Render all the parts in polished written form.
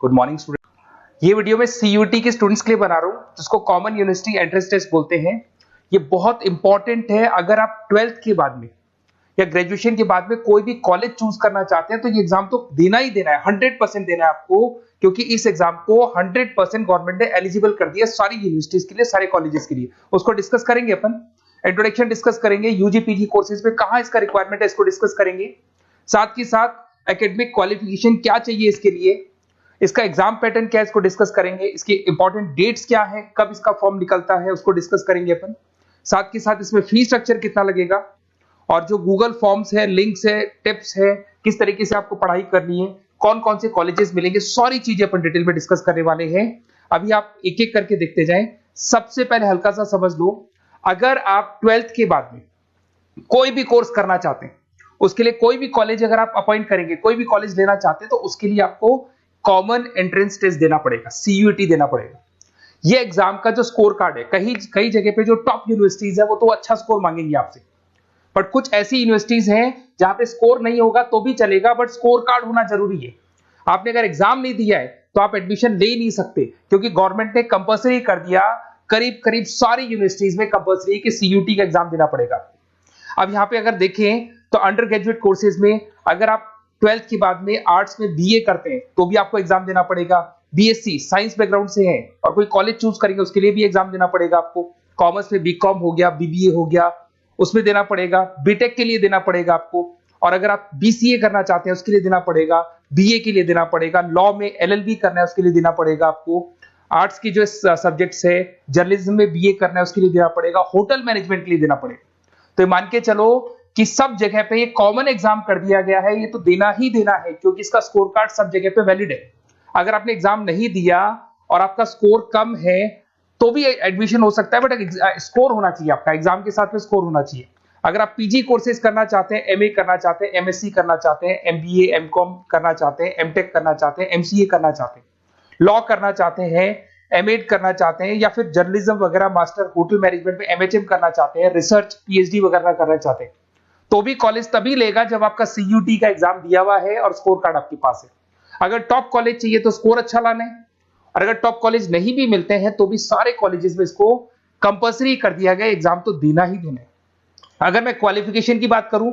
Good morning student. ये video मैं CUT के स्टूडेंट्स के लिए बना रहा हूँ, जिसको कॉमन यूनिवर्सिटी एंट्रेंस टेस्ट बोलते हैं। ये बहुत इंपॉर्टेंट है। अगर आप 12th के बाद में या ग्रेजुएशन के बाद में कोई भी कॉलेज चूज करना चाहते हैं तो ये एग्जाम तो देना ही देना है, 100% देना है आपको, क्योंकि इस एग्जाम को 100% गवर्नमेंट ने एलिजिबल कर दिया सारी यूनिवर्सिटीज के लिए, सारे कॉलेजेस के लिए। उसको डिस्कस करेंगे अपन, इंट्रोडक्शन डिस्कस करेंगे, यूजी पीजी कोर्सेज में कहां इसका रिक्वायरमेंट है इसको डिस्कस करेंगे। साथ ही साथ एकेडमिक क्वालिफिकेशन क्या चाहिए इसके लिए, इसका एग्जाम पैटर्न क्या है इसको डिस्कस करेंगे, इसके इंपॉर्टेंट डेट्स क्या है, कब इसका फॉर्म निकलता है उसको डिस्कस करेंगे अपन। साथ के साथ इसमें फी स्ट्रक्चर कितना लगेगा और जो गूगल फॉर्म्स है, लिंक्स है, टिप्स है, किस तरीके से आपको पढ़ाई करनी है, कौन कौन से कॉलेजेस मिलेंगे, सारी चीजें अपन डिटेल में डिस्कस करने वाले हैं। अभी आप एक एक करके देखते जाएं। सबसे पहले हल्का सा समझ लो, अगर आप 12th के बाद में कोई भी कोर्स करना चाहते हैं, उसके लिए कोई भी कॉलेज अगर आप अपॉइंट करेंगे, कोई भी कॉलेज लेना चाहते हैं, तो उसके लिए आपको कॉमन एंट्रेंस टेस्ट देना पड़ेगा, सीयूटी देना पड़ेगा। ये एग्जाम का जो स्कोर कार्ड है, कई जगह पे जो टॉप यूनिवर्सिटीज है वो तो अच्छा स्कोर मांगेंगी आपसे, बट कुछ ऐसी यूनिवर्सिटीज हैं जहां पे स्कोर नहीं होगा तो भी चलेगा, बट स्कोर कार्ड होना जरूरी है। आपने अगर एग्जाम नहीं दिया है तो आप एडमिशन ले नहीं सकते, क्योंकि गवर्नमेंट ने कंपल्सरी कर दिया, करीब करीब सारी यूनिवर्सिटीज में कंपल्सरी कि सीयूटी का एग्जाम देना पड़ेगा। अब यहां पे अगर देखें तो अंडर ग्रेजुएट कोर्सेज में अगर आप 12th के बाद में आर्ट्स में बीए करते हैं तो भी आपको एग्जाम देना पड़ेगा। बीएससी साइंस बैकग्राउंड से है और कोई कॉलेज चूज करेंगे उसके लिए भी एग्जाम देना पड़ेगा आपको। कॉमर्स में बीकॉम हो गया, बीबीए हो गया, उसमें देना पड़ेगा। बीटेक के लिए देना पड़ेगा आपको, और अगर आप बीसीए करना चाहते हैं उसके लिए देना पड़ेगा, बीए के लिए देना पड़ेगा, लॉ में एलएलबी करना है उसके लिए देना पड़ेगा आपको। आर्ट्स की जो सब्जेक्ट्स है, जर्नलिज्म में बीए करना है उसके लिए देना पड़ेगा, होटल मैनेजमेंट के लिए देना पड़ेगा। तो मान के चलो कि सब जगह पे ये कॉमन एग्जाम कर दिया गया है, ये तो देना ही देना है, क्योंकि इसका स्कोर कार्ड सब जगह पे वैलिड है। अगर आपने एग्जाम नहीं दिया और आपका स्कोर कम है तो भी एडमिशन हो सकता है, बट स्कोर होना चाहिए आपका, एग्जाम के साथ में स्कोर होना चाहिए। अगर आप पीजी कोर्सेज करना चाहते हैं, एमए करना चाहते हैं, एमएससी करना चाहते हैं, एमबीए एमकॉम करना चाहते हैं, एमटेक करना चाहते हैं, एमसीए करना चाहते हैं, लॉ करना चाहते हैं, एमएड करना चाहते हैं, या फिर जर्नलिज्म वगैरह, मास्टर होटल मैनेजमेंट में एमएचएम करना चाहते हैं, रिसर्च पीएचडी वगैरह करना चाहते हैं, तो भी कॉलेज तभी लेगा जब आपका सीयूटी का एग्जाम दिया हुआ है और स्कोर कार्ड आपके पास है। अगर टॉप कॉलेज चाहिए तो स्कोर अच्छा लाना है, और अगर टॉप कॉलेज नहीं भी मिलते हैं तो भी सारे कॉलेजेस में इसको कंपल्सरी कर दिया गया, एग्जाम तो देना ही देना है। अगर मैं क्वालिफिकेशन की बात करूं,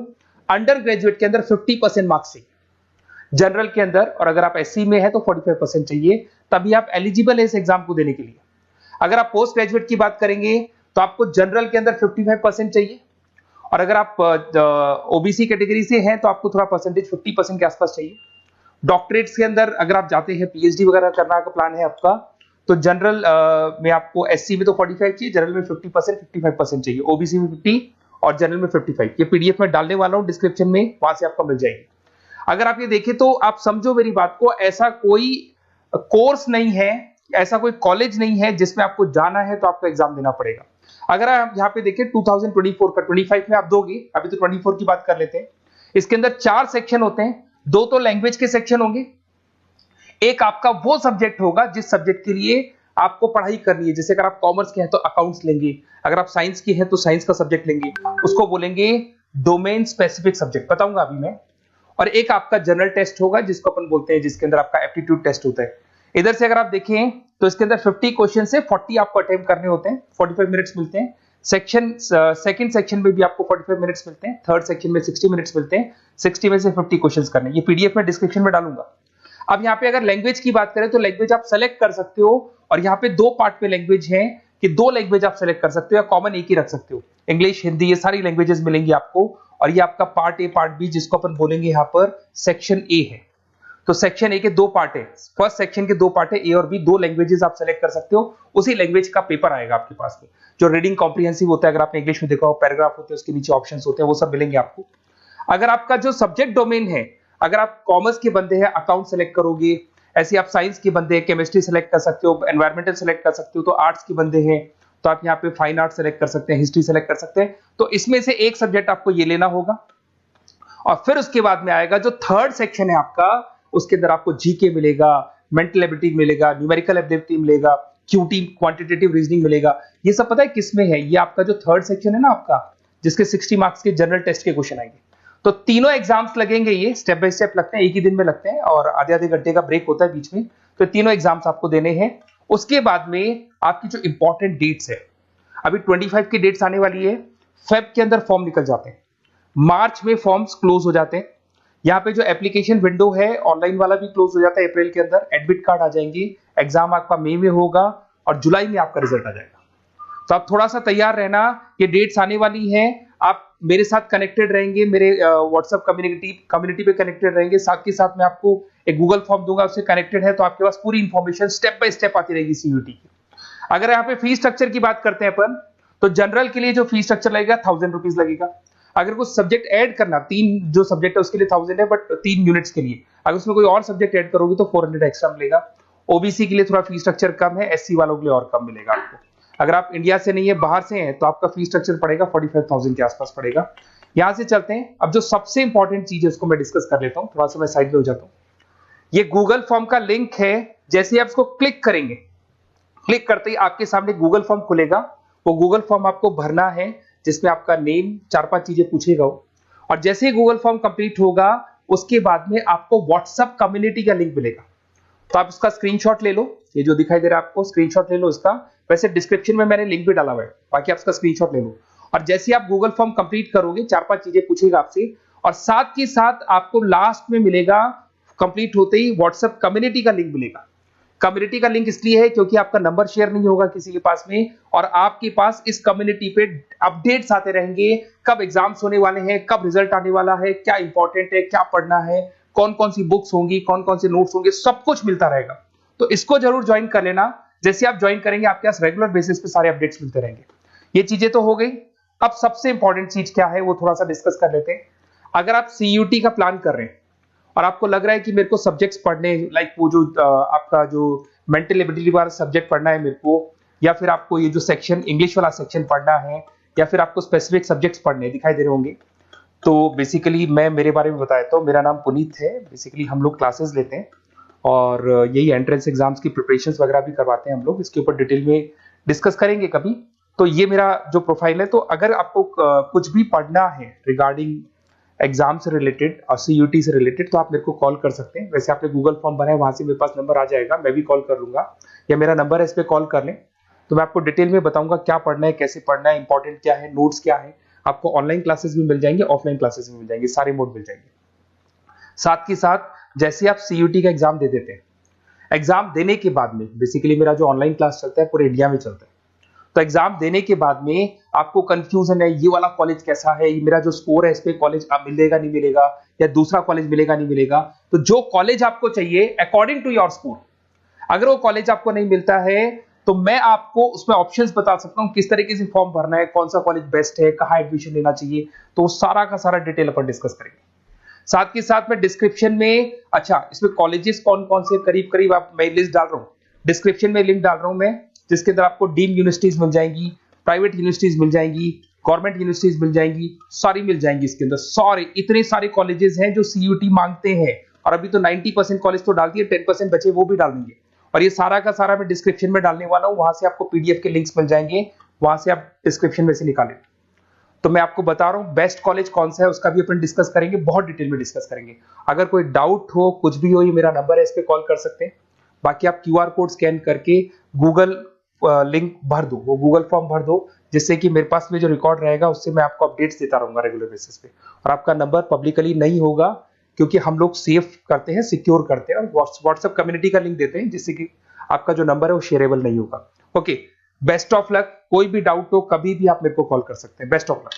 अंडर ग्रेजुएट के अंदर 50% मार्क्स चाहिए, जनरल के अंदर, और अगर आप एससी में है तो 45% चाहिए, तभी आप एलिजिबल है इस एग्जाम को देने के लिए। अगर आप पोस्ट ग्रेजुएट की बात करेंगे तो आपको जनरल के अंदर 55% चाहिए, और अगर आप ओबीसी कैटेगरी से हैं तो आपको थोड़ा परसेंटेज 50% के आसपास चाहिए। डॉक्टरेट्स के अंदर अगर आप जाते हैं, पीएचडी वगैरह करना का प्लान है आपका, तो जनरल में आपको एससी में तो 45 चाहिए, जनरल में 50% 55% चाहिए, ओबीसी में 50 और जनरल में 55। ये पीडीएफ में डालने वाला हूं डिस्क्रिप्शन में, वहां से आपको मिल जाएगी। अगर आप ये देखें तो आप समझो मेरी बात को, ऐसा कोई कोर्स नहीं है, ऐसा कोई कॉलेज नहीं है जिसमें आपको जाना है तो आपको एग्जाम देना पड़ेगा। अगर आप यहाँ पे देखें 2024 का, 25 में आप दोगे, अभी तो 24 की बात कर लेते हैं। इसके अंदर 4 सेक्शन होते हैं, 2 तो लैंग्वेज के सेक्शन होंगे, एक आपका वो सब्जेक्ट होगा जिस सब्जेक्ट के लिए आपको पढ़ाई करनी है। जैसे अगर आप कॉमर्स के हैं तो अकाउंट्स लेंगे, अगर आप साइंस के हैं तो साइंस का सब्जेक्ट लेंगे, उसको बोलेंगे डोमेन स्पेसिफिक सब्जेक्ट, बताऊंगा अभी मैं। और एक आपका जनरल टेस्ट होगा जिसको अपन बोलते हैं, जिसके अंदर आपका एप्टीट्यूड टेस्ट होता है। इधर से अगर आप देखें तो इसके अंदर 50 क्वेश्चन से 40 आपको अटेम्प्ट करने होते हैं, 45 मिनट्स मिलते हैं। सेकंड सेक्शन में भी आपको 45 मिनट्स मिलते हैं, थर्ड सेक्शन में 60 मिनट्स मिलते हैं, 60 में से 50 क्वेश्चंस करने। ये पीडीएफ में डिस्क्रिप्शन में डालूंगा। अब यहाँ पे अगर लैंग्वेज की बात करें तो लैंग्वेज आप सेलेक्ट कर सकते हो, और यहाँ पे 2 पार्ट में लैंग्वेज है कि 2 लैंग्वेज आप सेलेक्ट कर सकते हो, या कॉमन एक ही रख सकते हो। इंग्लिश, हिंदी, ये सारी लैंग्वेजेस मिलेंगी आपको, और ये आपका पार्ट ए पार्ट बी, जिसको अपन बोलेंगे यहाँ पर सेक्शन ए है। तो सेक्शन ए के 2 पार्ट है, फर्स्ट सेक्शन के 2 पार्ट है, ए और बी, 2 लैंग्वेजेस आप सेलेक्ट कर सकते हो। उसी लैंग्वेज का पेपर आएगा आपके पास में, जो रीडिंग कॉम्प्रिहेंसिव होता है। अगर आपने इंग्लिश में देखा हो, पैराग्राफ होते हैं, उसके नीचे ऑप्शंस होते हैं, वो सब मिलेंगे आपको। अगर आपका जो सब्जेक्ट डोमेन है, अगर आप कॉमर्स के बंदे हैं अकाउंट सेलेक्ट करोगे, ऐसे आप साइंस के बंदे हैं केमिस्ट्री सेलेक्ट कर सकते हो, एनवायरमेंटल सेलेक्ट कर सकते हो, तो आर्ट्स के बंदे हैं तो आप यहाँ पे फाइन आर्ट सेलेक्ट कर सकते हैं, हिस्ट्री सेलेक्ट कर सकते हैं। तो इसमें से एक सब्जेक्ट आपको ये लेना होगा, और फिर उसके बाद में आएगा जो थर्ड सेक्शन है आपका, उसके अंदर आपको जीके मिलेगा, मेंटल एबिलिटी मिलेगा, न्यूमेरिकल एबिलिटी मिलेगा, क्यूटी क्वांटिटेटिव रीजनिंग मिलेगा। ये सब पता है किसमें है? ये आपका जो थर्ड सेक्शन है ना आपका, जिसके 60 मार्क्स के जनरल टेस्ट के क्वेश्चन आएंगे। तो तीनों एग्जाम्स लगेंगे, ये स्टेप बाय स्टेप लगते हैं, एक ही दिन में लगते हैं, और आधे आधे घंटे का ब्रेक होता है बीच में। तो तीनों एग्जाम्स आपको देने हैं। उसके बाद में आपकी जो इंपॉर्टेंट डेट्स है, अभी 25 की डेट्स आने वाली है, फेब के अंदर फॉर्म निकल जाते हैं, मार्च में फॉर्म्स क्लोज हो जाते हैं। यहाँ पे जो एप्लीकेशन विंडो है ऑनलाइन वाला भी क्लोज हो जाता है अप्रैल के अंदर, एडमिट कार्ड आ जाएंगे, एग्जाम आपका मई में होगा और जुलाई में आपका रिजल्ट आ जाएगा। तो आप थोड़ा सा तैयार रहना, ये डेट्स आने वाली हैं, आप मेरे साथ कनेक्टेड रहेंगे, मेरे व्हाट्सएप कम्युनिटी पे कनेक्टेड रहेंगे, साथ के साथ मैं आपको एक गूगल फॉर्म दूंगा, उससे कनेक्टेड है तो आपके पास पूरी इंफॉर्मेशन स्टेप बाय स्टेप आती रहेगी सीयूटी की। अगर यहाँ पे फीस स्ट्रक्चर की बात करते हैं अपन, तो जनरल के लिए जो फीस स्ट्रक्चर लगेगा 1000 रुपीज लगेगा। अगर कुछ सब्जेक्ट ऐड करना, 3 जो सब्जेक्ट है उसके लिए 1000 है, बट 3 यूनिट्स के लिए अगर उसमें कोई और सब्जेक्ट ऐड करोगे तो 400 एक्स्ट्रा मिलेगा। ओबीसी के लिए थोड़ा फीस स्ट्रक्चर कम है, एससी वालों के लिए और कम मिलेगा आपको। अगर आप इंडिया से नहीं है, बाहर से हैं, तो आपका फीस स्ट्रक्चर पड़ेगा 45,000 के आसपास पड़ेगा। यहां से चलते हैं, अब जो सबसे इंपॉर्टेंट चीज है उसको मैं डिस्कस कर लेता हूं, थोड़ा सा मैं साइड में हो जाता हूं। ये गूगल फॉर्म का लिंक है, जैसे आप इसको क्लिक करेंगे, क्लिक करते ही आपके सामने गूगल फॉर्म खुलेगा। वो गूगल फॉर्म आपको भरना है, जिसमें आपका नेम, 4-5 चीजें पूछेगा वो, और जैसे ही गूगल फॉर्म कंप्लीट होगा उसके बाद में आपको व्हाट्सएप कम्युनिटी का लिंक मिलेगा। तो आप इसका स्क्रीनशॉट ले लो, ये जो दिखाई दे रहा है आपको, स्क्रीनशॉट ले लो इसका। वैसे डिस्क्रिप्शन में मैंने लिंक भी डाला हुआ है, बाकी आप इसका स्क्रीनशॉट ले लो। और जैसे आप गूगल फॉर्म कंप्लीट करोगे, 4-5 चीजें पूछेगा आपसे, और साथ ही साथ आपको लास्ट में मिलेगा, कंप्लीट होते ही व्हाट्सएप कम्युनिटी का लिंक मिलेगा। कम्युनिटी का लिंक इसलिए है क्योंकि आपका नंबर शेयर नहीं होगा किसी के पास में, और आपके पास इस कम्युनिटी पे अपडेट्स आते रहेंगे, कब एग्जाम्स होने वाले हैं, कब रिजल्ट आने वाला है, क्या इंपॉर्टेंट है, क्या पढ़ना है, कौन कौन सी बुक्स होंगी, कौन कौन से नोट्स होंगे, सब कुछ मिलता रहेगा। तो इसको जरूर ज्वाइन कर लेना। जैसे आप ज्वाइन करेंगे आपके पास रेगुलर बेसिस पे सारे अपडेट्स मिलते रहेंगे। ये चीजें तो हो गई। अब सबसे इंपॉर्टेंट चीज क्या है वो थोड़ा सा डिस्कस कर लेते हैं। अगर आप सीयूटी का प्लान कर रहे हैं और आपको लग रहा है कि मेरे को सब्जेक्ट्स पढ़ने, लाइक वो जो आपका जो मेंटल एबिलिटी वाला सब्जेक्ट पढ़ना है मेरे को, या फिर आपको ये जो सेक्शन इंग्लिश वाला सेक्शन पढ़ना है, या फिर आपको स्पेसिफिक सब्जेक्ट्स पढ़ने दिखाई दे रहे होंगे, तो बेसिकली मैं मेरे बारे में बताया तो मेरा नाम पुनीत है। बेसिकली हम लोग क्लासेस लेते हैं और यही एंट्रेंस एग्जाम्स की प्रिपरेशंस वगैरह भी करवाते हैं हम लोग। इसके ऊपर डिटेल में डिस्कस करेंगे कभी। तो ये मेरा जो प्रोफाइल है। तो अगर आपको कुछ भी पढ़ना है रिगार्डिंग एग्जाम से रिलेटेड और सीयूटी से रिलेटेड, तो आप मेरे को कॉल कर सकते हैं। वैसे आपने गूगल फॉर्म भरा है, वहां से मेरे पास नंबर आ जाएगा, मैं भी कॉल कर लूंगा, या मेरा नंबर है, इस पर कॉल कर लें। तो मैं आपको डिटेल में बताऊंगा क्या पढ़ना है, कैसे पढ़ना है, इंपॉर्टेंट क्या है, नोट्स क्या है। आपको ऑनलाइन क्लासेस भी मिल जाएंगे, ऑफलाइन क्लासेस भी मिल जाएंगे, सारे मोड मिल जाएंगे। साथ ही साथ जैसे आप सीयूटी का एग्जाम दे देते हैं, एग्जाम देने के बाद में बेसिकली मेरा जो ऑनलाइन क्लास चलता है पूरे इंडिया में चलता है। तो एग्जाम देने के बाद में आपको कंफ्यूजन है, ये वाला कॉलेज कैसा है, ये मेरा जो स्कोर है इस पे कॉलेज मिलेगा नहीं मिलेगा, या दूसरा कॉलेज मिलेगा नहीं मिलेगा। तो जो कॉलेज आपको चाहिए अकॉर्डिंग टू योर स्कोर, अगर वो कॉलेज आपको नहीं मिलता है तो मैं आपको उसमें ऑप्शंस बता सकता हूं, किस तरीके से फॉर्म भरना है, कौन सा कॉलेज बेस्ट है, कहाँ एडमिशन लेना चाहिए। तो सारा का सारा डिटेल अपन डिस्कस करेंगे। साथ के साथ में डिस्क्रिप्शन में, अच्छा इसमें कॉलेजेस कौन कौन से करीब करीब आप, मैं लिस्ट डाल रहा हूँ, डिस्क्रिप्शन में लिंक डाल रहा हूं मैं, जिसके अंदर आपको डीम यूनिवर्सिटीज मिल जाएंगी, प्राइवेट यूनिवर्सिटीज मिल जाएंगी, गवर्नमेंट यूनिवर्सिटीज मिल जाएंगी, सारी मिल जाएंगी इसके अंदर। सॉरी, इतने सारे कॉलेजेस हैं जो सीयूटी मांगते हैं, और अभी तो 90% कॉलेज तो डाल दिए, 10% बचे वो भी डाल देंगे। और ये सारा का सारा मैं डिस्क्रिप्शन में डालने वाला हूं, वहां से आपको पीडीएफ के लिंक्स मिल जाएंगे, वहां से आप डिस्क्रिप्शन में से निकालें। तो मैं आपको बता रहा हूं बेस्ट कॉलेज कौन सा है, उसका भी अपन डिस्कस करेंगे, बहुत डिटेल में डिस्कस करेंगे। अगर कोई डाउट हो, कुछ भी हो, ये मेरा नंबर है, इस पे कॉल कर सकते हैं। बाकी आप क्यूआर कोड स्कैन करके गूगल लिंक भर दो, वो गूगल फॉर्म भर दो, जिससे कि मेरे पास में जो रिकॉर्ड रहेगा उससे मैं आपको अपडेट्स देता रहूंगा रेगुलर बेसिस पे। और आपका नंबर पब्लिकली नहीं होगा, क्योंकि हम लोग सेफ करते हैं, सिक्योर करते हैं, और व्हाट्सएप कम्युनिटी का लिंक देते हैं, जिससे कि आपका जो नंबर है वो शेयरेबल नहीं होगा। Okay, best of luck. कोई भी डाउट हो कभी भी आप मेरे को कॉल कर सकते हैं। Best of luck.